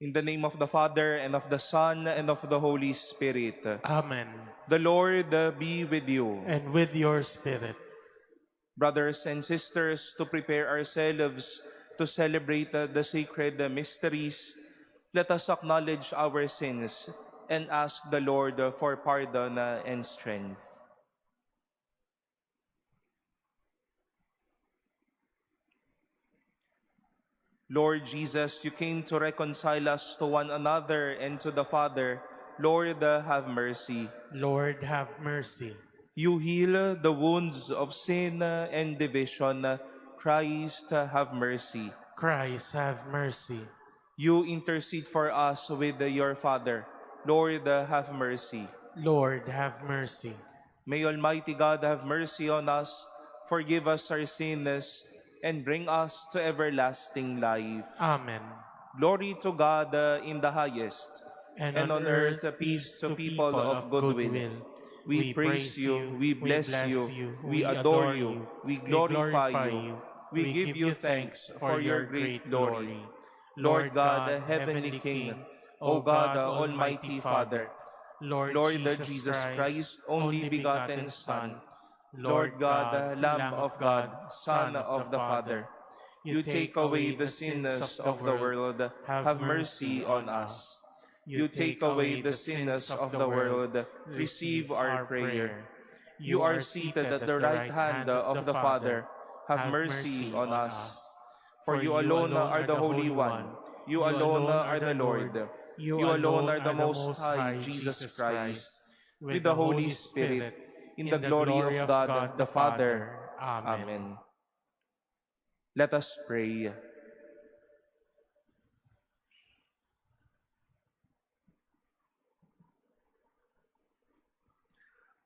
In the name of the Father, and of the Son, and of the Holy Spirit. Amen. The Lord be with you. And with your spirit. Brothers and sisters, to prepare ourselves to celebrate the sacred mysteries, let us acknowledge our sins and ask the Lord for pardon and strength. Lord Jesus, you came to reconcile us to one another and to the Father. Lord, have mercy. Lord, have mercy. You heal the wounds of sin and division. Christ, have mercy. Christ, have mercy. You intercede for us with your Father. Lord, have mercy. Lord, have mercy. May Almighty God have mercy on us, forgive us our sins, and bring us to everlasting life. Amen. Glory to God in the highest, And on earth, peace to people of good will. We praise you, we bless you, we adore you, we glorify you, we give you thanks for your great glory. Lord God, Heavenly King, O God, Almighty Father, Lord Jesus Christ, only begotten Son, Lord God, Lamb of God, Son of the Father, you take away the sins of the world, have mercy on us. You take away the sins of the world, receive our prayer. You are seated at the right hand of the Father, have mercy on us. For you alone are the Holy One, you alone are the Lord, you alone are the Most High, Jesus Christ, with the Holy Spirit, in the glory of God the Father. Amen. Let us pray.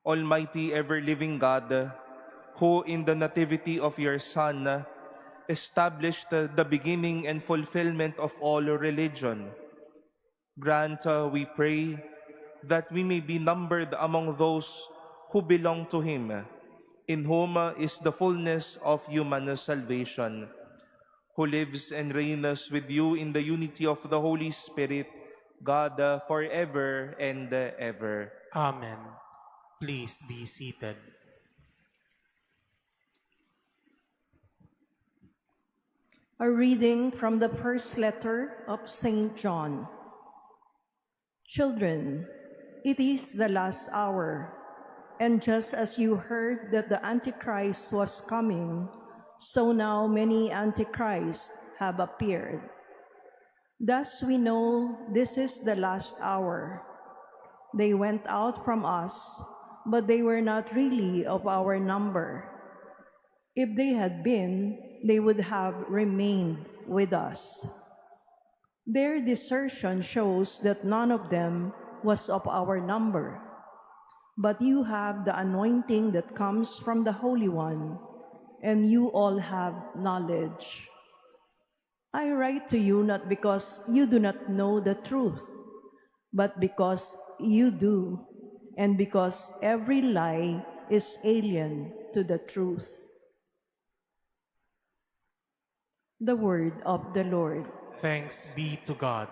Almighty ever-living God, who in the nativity of your Son established the beginning and fulfillment of all religion, grant, we pray, that we may be numbered among those who belong to Him, in whom is the fullness of human salvation, who lives and reigns with you in the unity of the Holy Spirit, God, forever and ever. Amen. Please be seated. A reading from the first letter of St. John. Children, it is the last hour, and just as you heard that the Antichrist was coming, so now many Antichrists have appeared. Thus we know this is the last hour. They went out from us, but they were not really of our number. If they had been, they would have remained with us. Their desertion shows that none of them was of our number. But you have the anointing that comes from the Holy One, and you all have knowledge. I write to you not because you do not know the truth, but because you do, and because every lie is alien to the truth. The word of the Lord. Thanks be to God.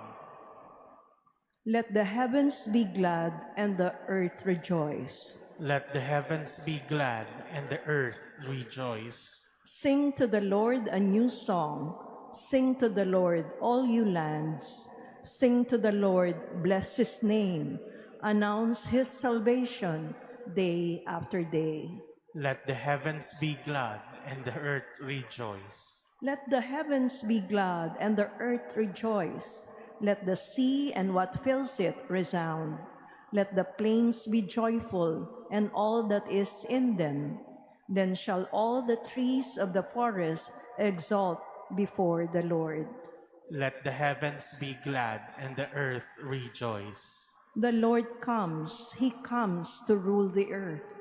Let the heavens be glad and the earth rejoice. Let the heavens be glad and the earth rejoice. Sing to the Lord a new song. Sing to the Lord, all you lands. Sing to the Lord, bless His name. Announce His salvation day after day. Let the heavens be glad and the earth rejoice. Let the heavens be glad and the earth rejoice. Let the sea and what fills it resound. Let the plains be joyful and all that is in them. Then shall all the trees of the forest exult before the Lord. Let the heavens be glad and the earth rejoice. The Lord comes, He comes to rule the earth.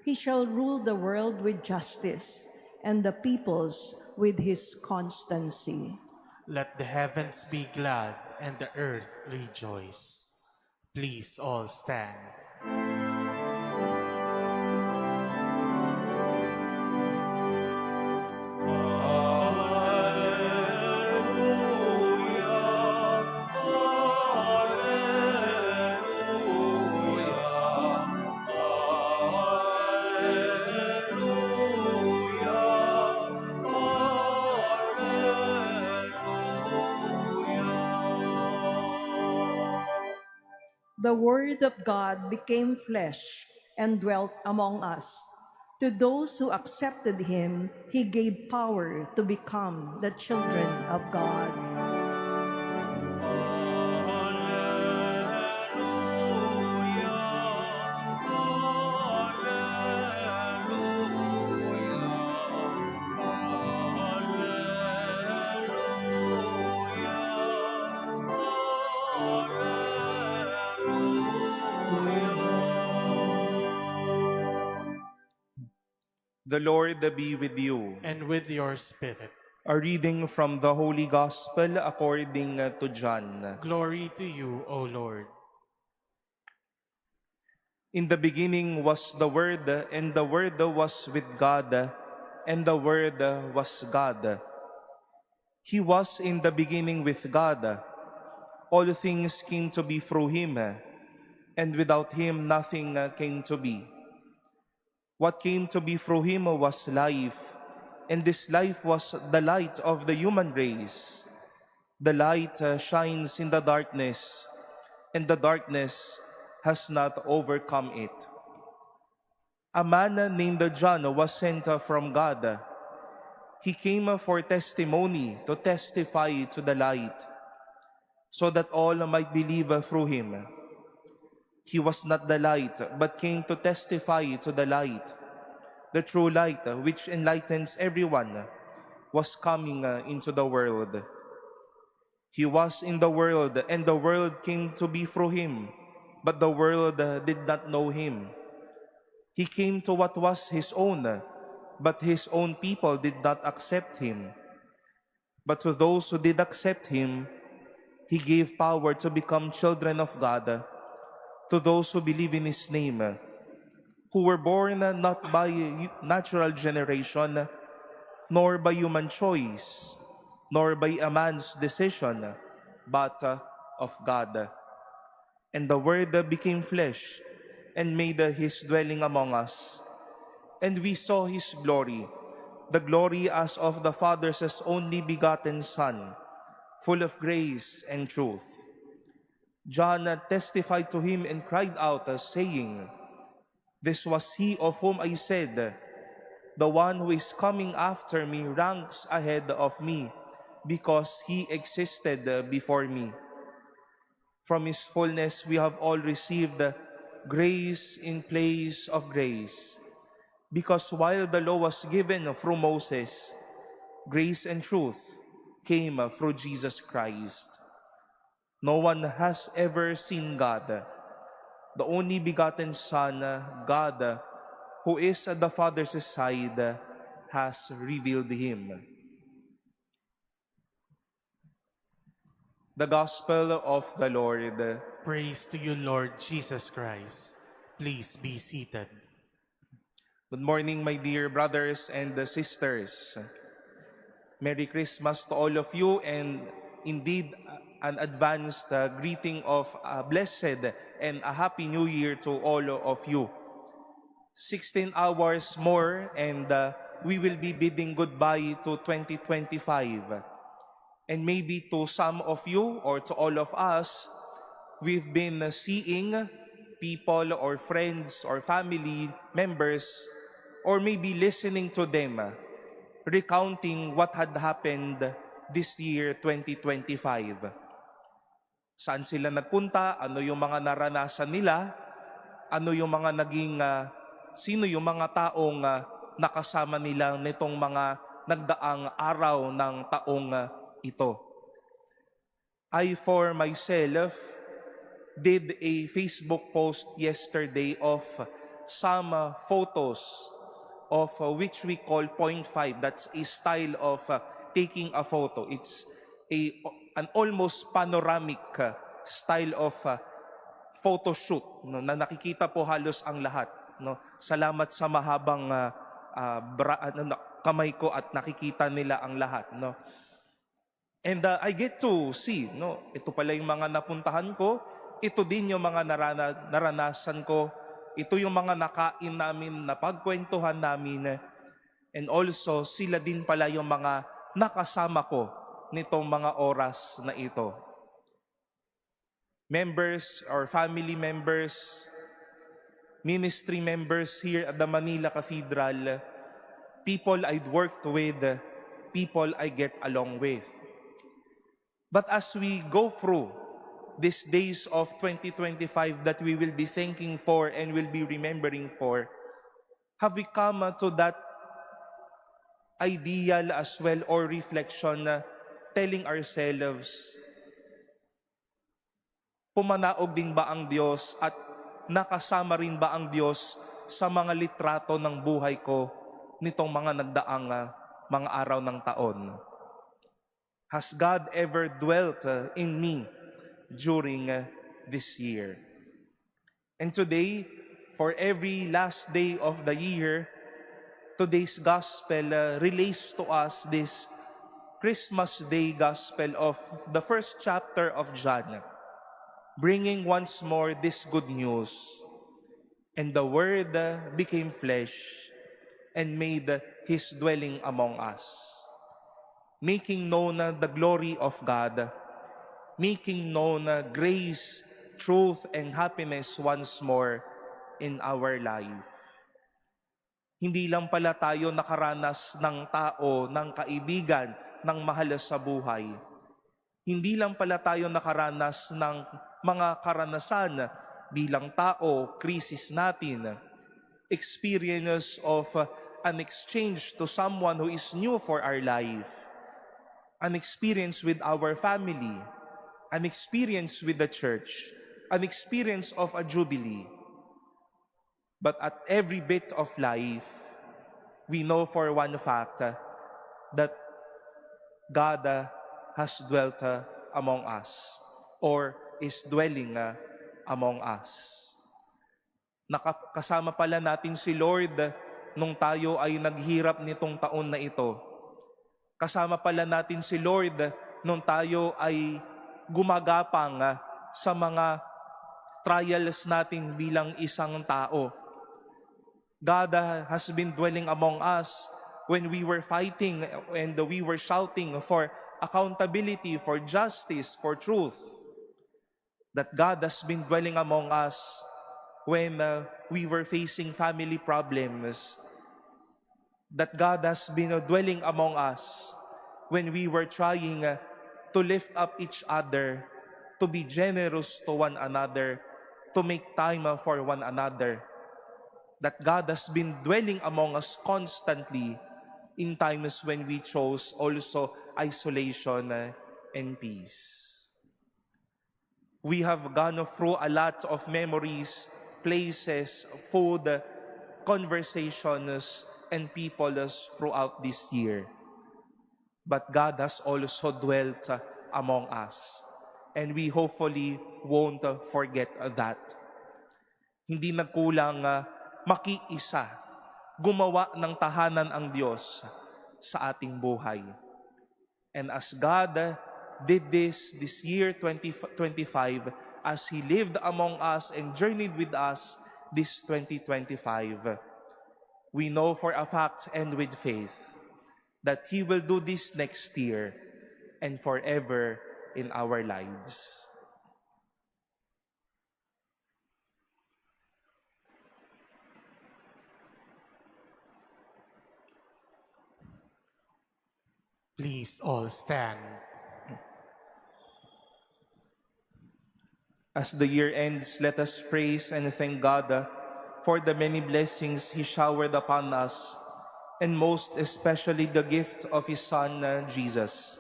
He shall rule the world with justice, and the peoples with His constancy. Let the heavens be glad and the earth rejoice. Please all stand. Alleluia, The Word of God became flesh and dwelt among us. To those who accepted him, he gave power to become the children of God. The Lord be with you. And with your spirit. A reading from the Holy Gospel according to John. Glory to you, O Lord. In the beginning was the Word, and the Word was with God, and the Word was God. He was in the beginning with God. All things came to be through him, and without him nothing came to be. What came to be through him was life, and this life was the light of the human race. The light shines in the darkness, and the darkness has not overcome it. A man named John was sent from God. He came for testimony, to testify to the light, so that all might believe through him. He was not the light, but came to testify to the light. The true light, which enlightens everyone, was coming into the world. He was in the world, and the world came to be through him, but the world did not know him. He came to what was his own, but his own people did not accept him. But to those who did accept him, he gave power to become children of God, to those who believe in his name, who were born not by natural generation, nor by human choice, nor by a man's decision, but of God. And the Word became flesh and made his dwelling among us. And we saw his glory, the glory as of the Father's only begotten Son, full of grace and truth. John testified to him and cried out, saying, "This was he of whom I said, the one who is coming after me ranks ahead of me, because he existed before me." From his fullness we have all received grace in place of grace. Because while the law was given through Moses, grace and truth came through Jesus Christ. No one has ever seen God, the only begotten Son, God, who is at the Father's side, has revealed him. The Gospel of the Lord. Praise to you, Lord Jesus Christ. Please be seated. Good morning, my dear brothers and sisters. Merry Christmas to all of you, and indeed an advanced greeting of a blessed and a happy new year to all of you. 16 hours more and we will be bidding goodbye to 2025. And maybe to some of you or to all of us, we've been seeing people or friends or family members, or maybe listening to them recounting what had happened this year 2025. Saan sila nagpunta, ano yung mga naranasan nila, ano yung mga naging, sino yung mga taong nakasama nila nitong mga nagdaang araw ng taong ito. I for myself did a Facebook post yesterday of some photos of which we call 0.5. That's a style of taking a photo. It's an almost panoramic style of photo shoot, no, na nakikita po halos ang lahat. No? Salamat sa mahabang kamay ko at nakikita nila ang lahat. No? And I get to see, no, ito pala yung mga napuntahan ko, ito din yung mga naranasan ko, ito yung mga nakain namin, napagkwentuhan namin, and also sila din pala yung mga nakasama ko nitong mga oras na ito. members or family members, ministry members here at the Manila Cathedral, people I'd worked with, people I get along with. But as we go through these days of 2025 that we will be thanking for and will be remembering for, have we come to that ideal as well or reflection na telling ourselves, pumanaog din ba ang Diyos at nakasama rin ba ang Diyos sa mga litrato ng buhay ko nitong mga nagdaang mga araw ng taon? Has God ever dwelt in me during this year? And today, for every last day of the year, today's gospel relates to us this Christmas Day gospel of the first chapter of John, bringing once more this good news. And the Word became flesh and made His dwelling among us, making known the glory of God, making known grace, truth, and happiness once more in our life. Hindi lang pala tayo nakaranas ng tao, ng kaibigan, ng mahal sa buhay. Hindi lang pala tayo nakaranas ng mga karanasan bilang tao, krisis natin, experience of an exchange to someone who is new for our life, an experience with our family, an experience with the church, an experience of a jubilee. But at every bit of life, we know for one fact that God has dwelt among us or is dwelling among us. Nakasama pala natin si Lord nung tayo ay naghirap nitong taon na ito. Kasama pala natin si Lord nung tayo ay gumagapang sa mga trials natin bilang isang tao. God has been dwelling among us when we were fighting and we were shouting for accountability, for justice, for truth. That God has been dwelling among us when we were facing family problems. That God has been dwelling among us when we were trying to lift up each other, to be generous to one another, to make time for one another. That God has been dwelling among us constantly in times when we chose also isolation and peace. We have gone through a lot of memories, places, food, conversations, and people throughout this year. But God has also dwelt among us. And we hopefully won't forget that. Hindi nagkulang makiisa, gumawa ng tahanan ang Diyos sa ating buhay. And as God did this year 2025, as He lived among us and journeyed with us this 2025, we know for a fact and with faith that He will do this next year and forever in our lives. Please all stand. As the year ends, let us praise and thank God for the many blessings He showered upon us, and most especially the gift of His Son, Jesus.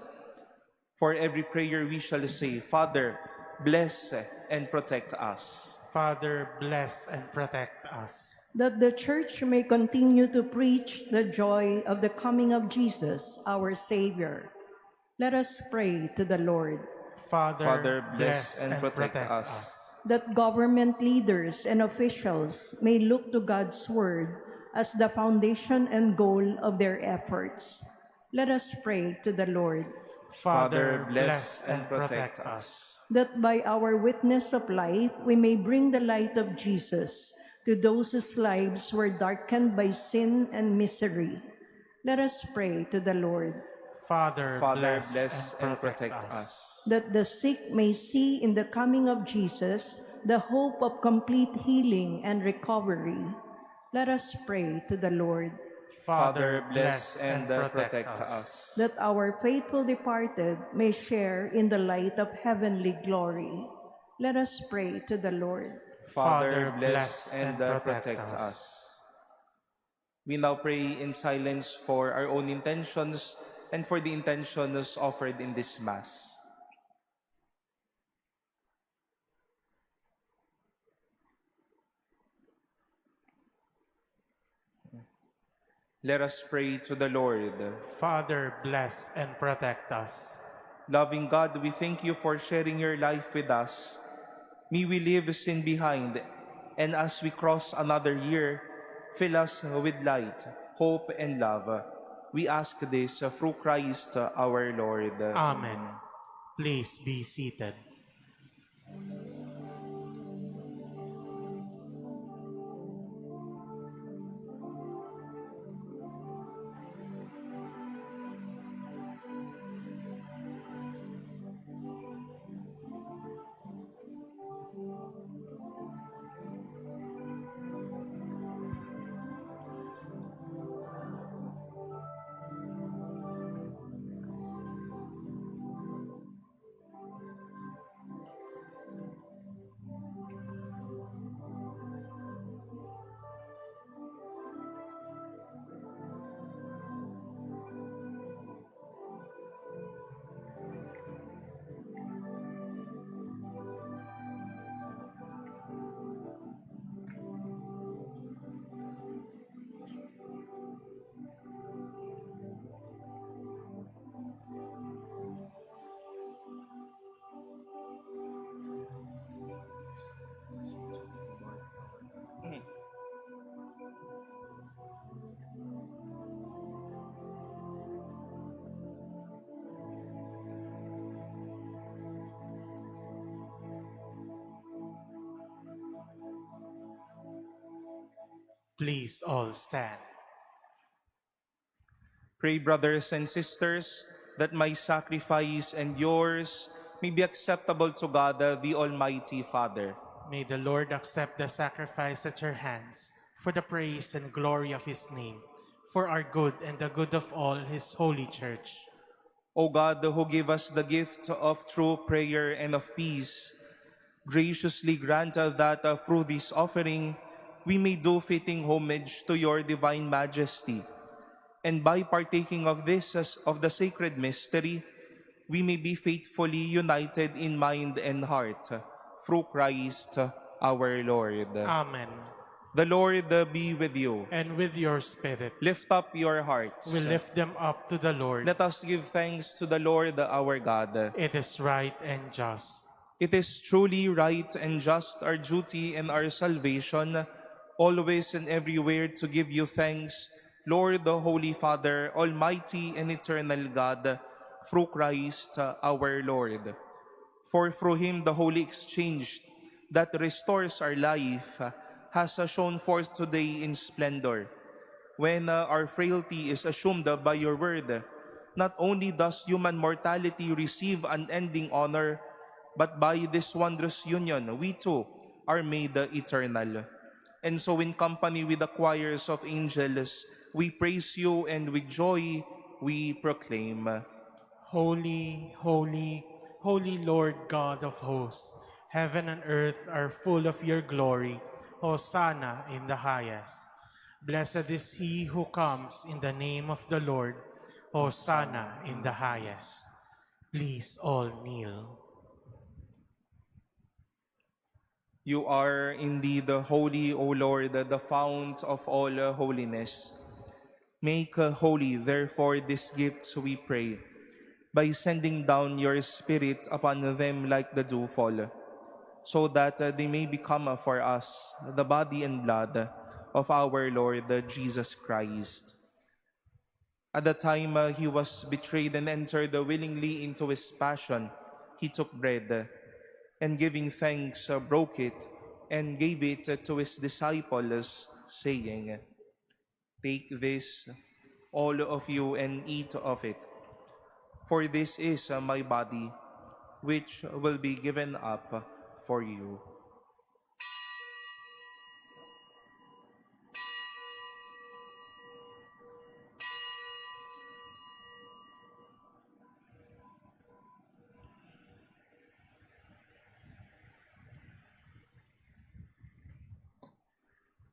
For every prayer we shall say, Father, bless and protect us. Father, bless and protect us. That the Church may continue to preach the joy of the coming of Jesus, our Savior. Let us pray to the Lord. Father, bless and protect us. That government leaders and officials may look to God's Word as the foundation and goal of their efforts. Let us pray to the Lord. Father, bless and protect us. That by our witness of life, we may bring the light of Jesus to those whose lives were darkened by sin and misery. Let us pray to the Lord. Father, bless and protect us. that the sick may see in the coming of Jesus the hope of complete healing and recovery. Let us pray to the Lord. Father, bless and protect us. That our faithful departed may share in the light of heavenly glory. Let us pray to the Lord. Father, bless and protect us. We now pray in silence for our own intentions and for the intentions offered in this Mass. Let us pray to the Lord. Father, bless and protect us. Loving God, we thank you for sharing your life with us. May we leave sin behind, and as we cross another year, fill us with light, hope, and love. We ask this through Christ our Lord. Amen. Please be seated. Please all stand. Pray, brothers and sisters, that my sacrifice and yours may be acceptable to God, the Almighty Father. May the Lord accept the sacrifice at your hands for the praise and glory of his name, for our good and the good of all his holy church. O God, who give us the gift of true prayer and of peace, graciously grant us that through this offering we may do fitting homage to your divine majesty. And by partaking of this as of the sacred mystery, we may be faithfully united in mind and heart through Christ our Lord. Amen. The Lord be with you. And with your spirit, Lift up your hearts. we lift them up to the Lord. Let us give thanks to the Lord our God. It is right and just. It is truly right and just, our duty and our salvation, always and everywhere to give you thanks, Lord, the Holy Father, Almighty and eternal God, through Christ our Lord. For through him the holy exchange that restores our life has shone forth today in splendor. When our frailty is assumed by your word, not only does human mortality receive unending honor, but by this wondrous union, we too are made eternal. And so in company with the choirs of angels, we praise you, and with joy we proclaim, Holy, holy, holy Lord God of hosts, heaven and earth are full of your glory. Hosanna in the highest. Blessed is he who comes in the name of the Lord. Hosanna in the highest. Please all kneel. You are indeed holy, O Lord, the fount of all holiness. Make holy, therefore, these gifts, we pray, by sending down your Spirit upon them like the dewfall, so that they may become for us the body and blood of our Lord Jesus Christ. At the time he was betrayed and entered willingly into his passion, he took bread, and giving thanks, broke it, and gave it to his disciples, saying, "Take this, all of you, and eat of it. For this is my body, which will be given up for you.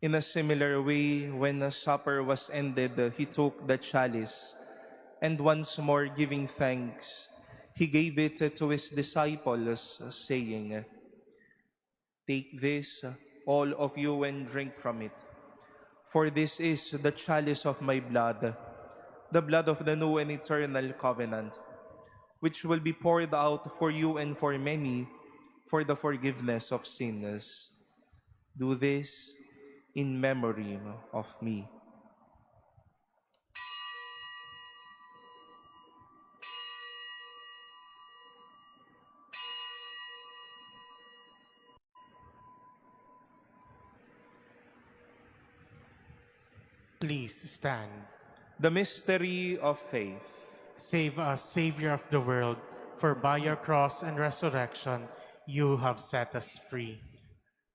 In a similar way, when the supper was ended, he took the chalice, and once more giving thanks, he gave it to his disciples, saying, "Take this, all of you, and drink from it. For this is the chalice of my blood, the blood of the new and eternal covenant, which will be poured out for you and for many for the forgiveness of sins. Do this in memory of me." Please stand. The mystery of faith. Save us, Savior of the world, for by your cross and resurrection you have set us free.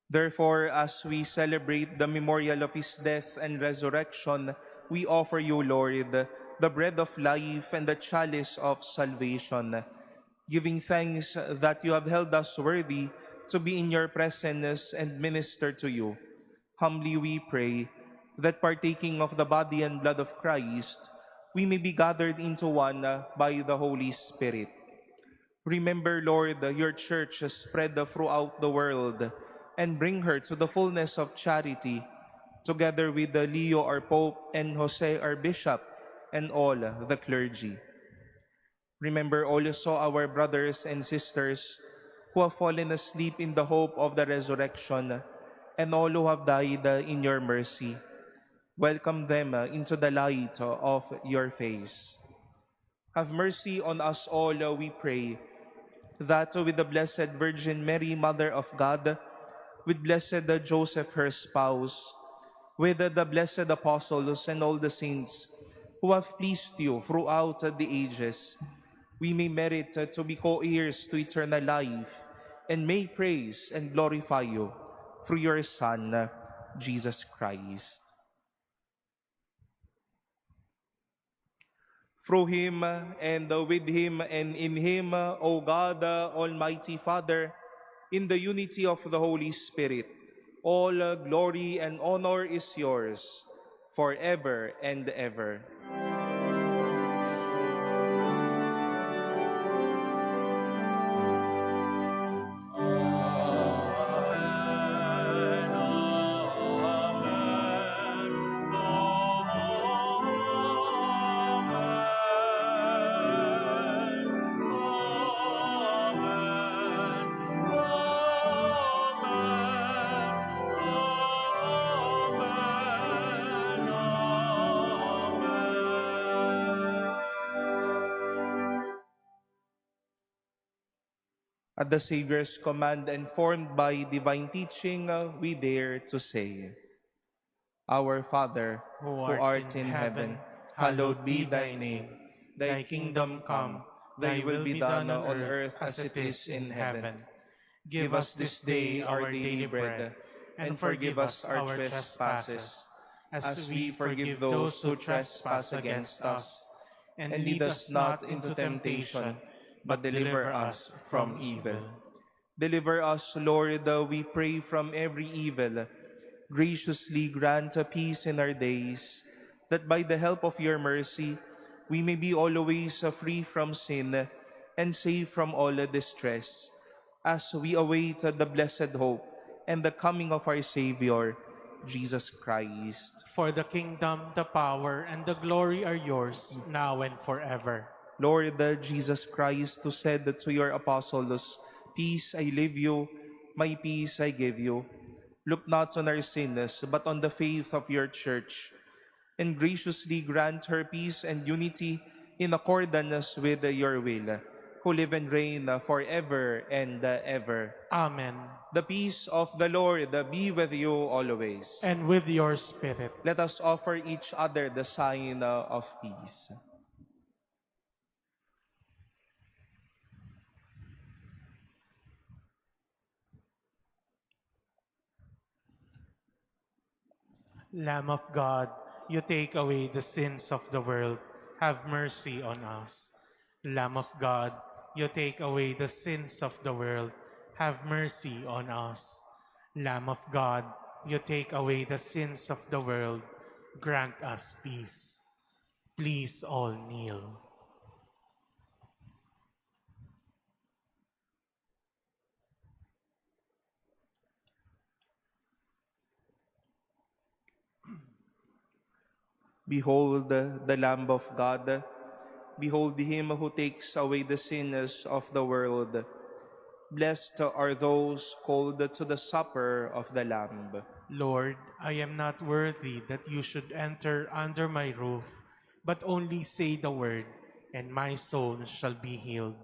Therefore, as we celebrate the memorial of his death and resurrection, we offer you, Lord, the bread of life and the chalice of salvation, giving thanks that you have held us worthy to be in your presence and minister to you. Humbly we pray that partaking of the body and blood of Christ, we may be gathered into one by the Holy Spirit. Remember, Lord, your church spread throughout the world, and bring her to the fullness of charity, together with Leo our Pope and Jose our Bishop, and all the clergy. Remember also our brothers and sisters who have fallen asleep in the hope of the resurrection, and all who have died in your mercy. Welcome them into the light of your face. Have mercy on us all, we pray, that with the Blessed Virgin Mary, Mother of God, with Blessed Joseph, her spouse, with the blessed apostles and all the saints who have pleased you throughout the ages, we may merit to be co-heirs to eternal life, and may praise and glorify you through your Son, Jesus Christ. Through him, and with him, and in him, O God, Almighty Father, in the unity of the Holy Spirit, all glory and honor is yours, forever and ever. At the Savior's command and formed by divine teaching, we dare to say, Our Father, who art in heaven, hallowed be thy name. Thy kingdom come, thy will be done on earth as it is in heaven. Give us this day our daily bread, and forgive us our trespasses, as we forgive those who trespass against us. And lead us not into temptation, but deliver us from evil. Deliver us, Lord, we pray, from every evil. Graciously grant peace in our days, that by the help of your mercy, we may be always free from sin and safe from all distress, as we await the blessed hope and the coming of our Savior, Jesus Christ. For the kingdom, the power, and the glory are yours, now and forever. Lord Jesus Christ, who said to your apostles, Peace I leave you, my peace I give you. Look not on our sins, but on the faith of your church, and graciously grant her peace and unity in accordance with your will, who live and reign forever and ever. Amen. The peace of the Lord be with you always. And with your spirit. Let us offer each other the sign of peace. Lamb of God, you take away the sins of the world, have mercy on us. Lamb of God, you take away the sins of the world, have mercy on us. Lamb of God, you take away the sins of the world, grant us peace. Please all kneel. Behold the Lamb of God. Behold him who takes away the sins of the world. Blessed are those called to the supper of the Lamb. Lord, I am not worthy that you should enter under my roof, but only say the word, and my soul shall be healed.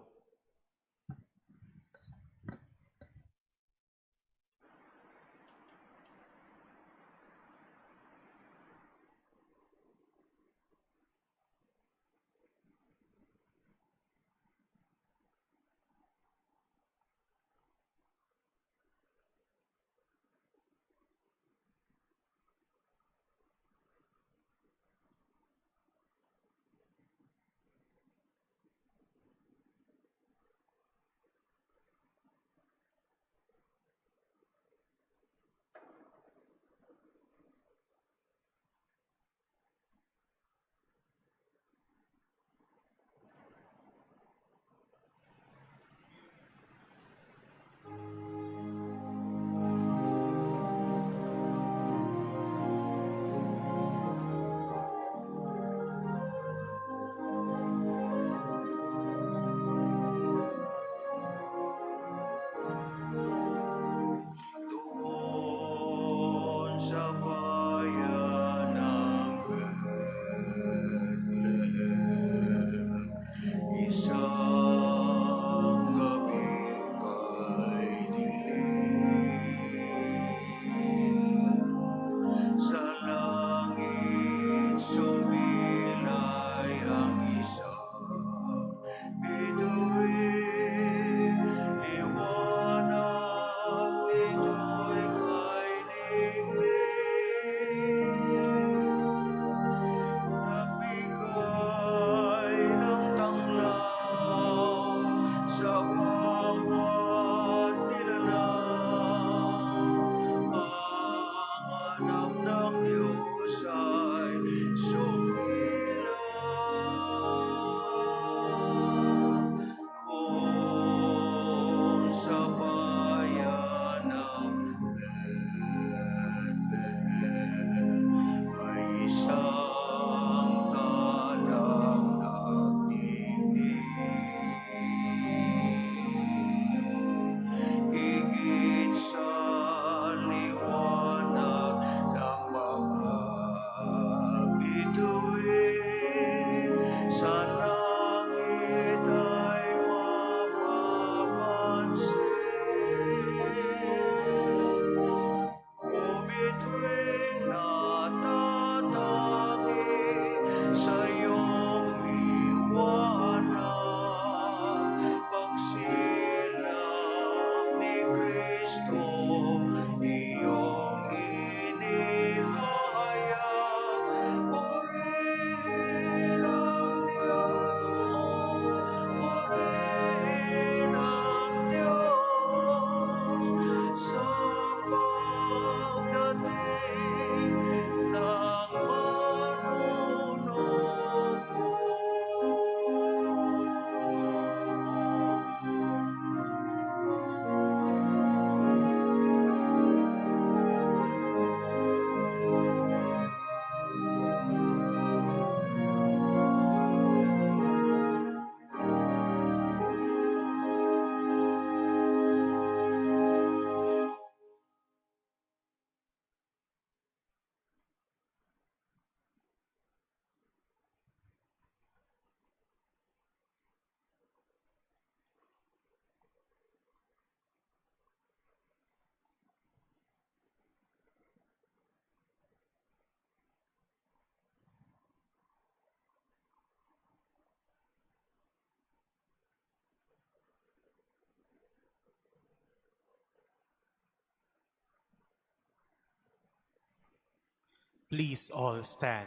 Please all stand.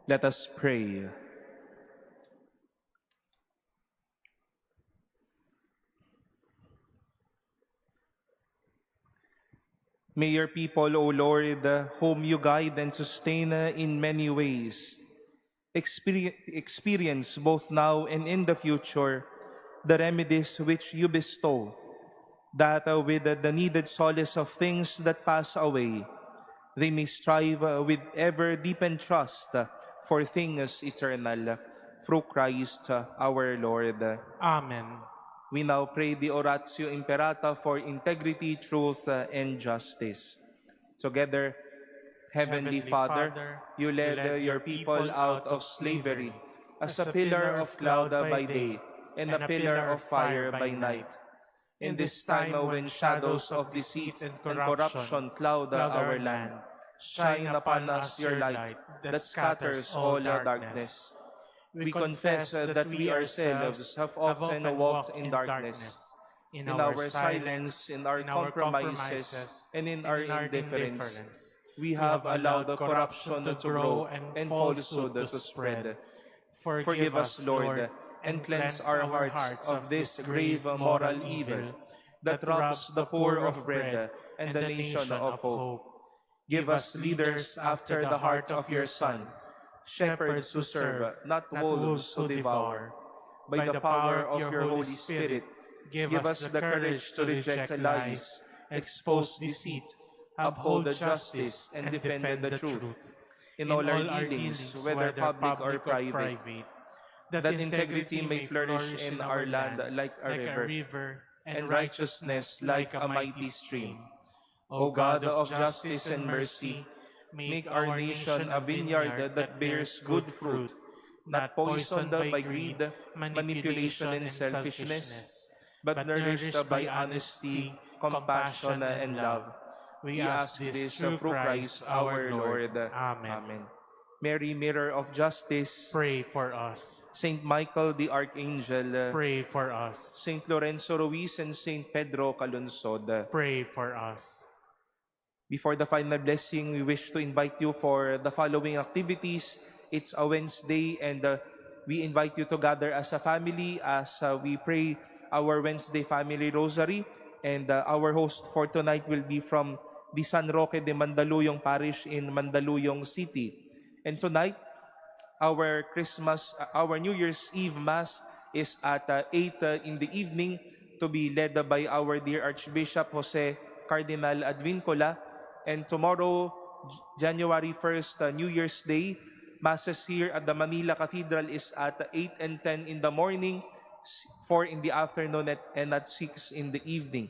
Let us pray. May your people, O Lord, whom you guide and sustain in many ways, experience both now and in the future the remedies which you bestow, that with the needed solace of things that pass away, they may strive with ever deepened trust for things eternal. Through Christ our Lord. Amen. We now pray the Oratio Imperata for integrity, truth, and justice. Together, Heavenly Father, you led your people out of slavery as a pillar of cloud by day and a pillar of fire by night. In this time when shadows of deceit and corruption cloud our land, shine upon us your light that scatters all darkness. We confess that we ourselves have often walked in darkness, in our silence, in our compromises, and in our indifference. We have allowed the corruption to grow and falsehood to spread. Forgive us, Lord, and cleanse our hearts of this grave moral evil that robs the poor of bread and the nation of hope. Give us leaders after the heart of your Son, shepherds who serve, not wolves who devour. By the power of your Holy Spirit, give us the courage to reject lies, expose deceit, uphold justice, and defend the truth. In all our dealings, whether public or private, that integrity may flourish in our land like a river, and righteousness like a mighty stream. O God of justice and mercy, make our nation a vineyard that bears good fruit, not poisoned by greed, manipulation, and selfishness, but nourished by honesty, compassion, and love. We ask this through Christ our Lord. Amen. Mary, Mirror of Justice, Pray for us. Saint Michael the Archangel, Pray for us. Saint Lorenzo Ruiz and Saint Pedro Calunsod. Pray for us. Before the final blessing, we wish to invite you for the following activities. It's a Wednesday, and we invite you to gather as a family as we pray our Wednesday Family Rosary. And our host for tonight will be from the San Roque de Mandaluyong Parish in Mandaluyong City. And tonight, our New Year's Eve Mass is at 8 in the evening, to be led by our dear Archbishop Jose Cardinal Advincula. And tomorrow, January 1st, New Year's Day, Masses here at the Manila Cathedral is at 8 and 10 in the morning, 4 in the afternoon, and at 6 in the evening.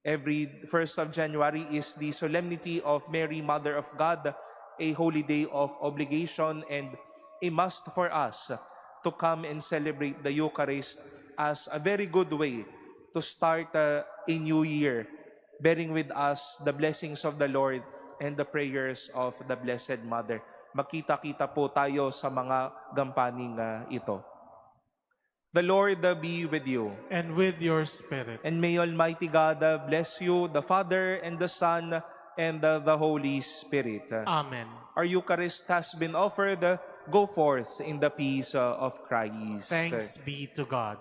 Every 1st of January is the Solemnity of Mary, Mother of God, a holy day of obligation and a must for us to come and celebrate the Eucharist as a very good way to start a new year, bearing with us the blessings of the Lord and the prayers of the Blessed Mother. Makita-kita po tayo sa mga gampaning ito. The Lord be with you. And with your spirit. And may Almighty God bless you, the Father and the Son and the Holy Spirit. Amen. Our Eucharist has been offered. Go forth in the peace of Christ. Thanks be to God.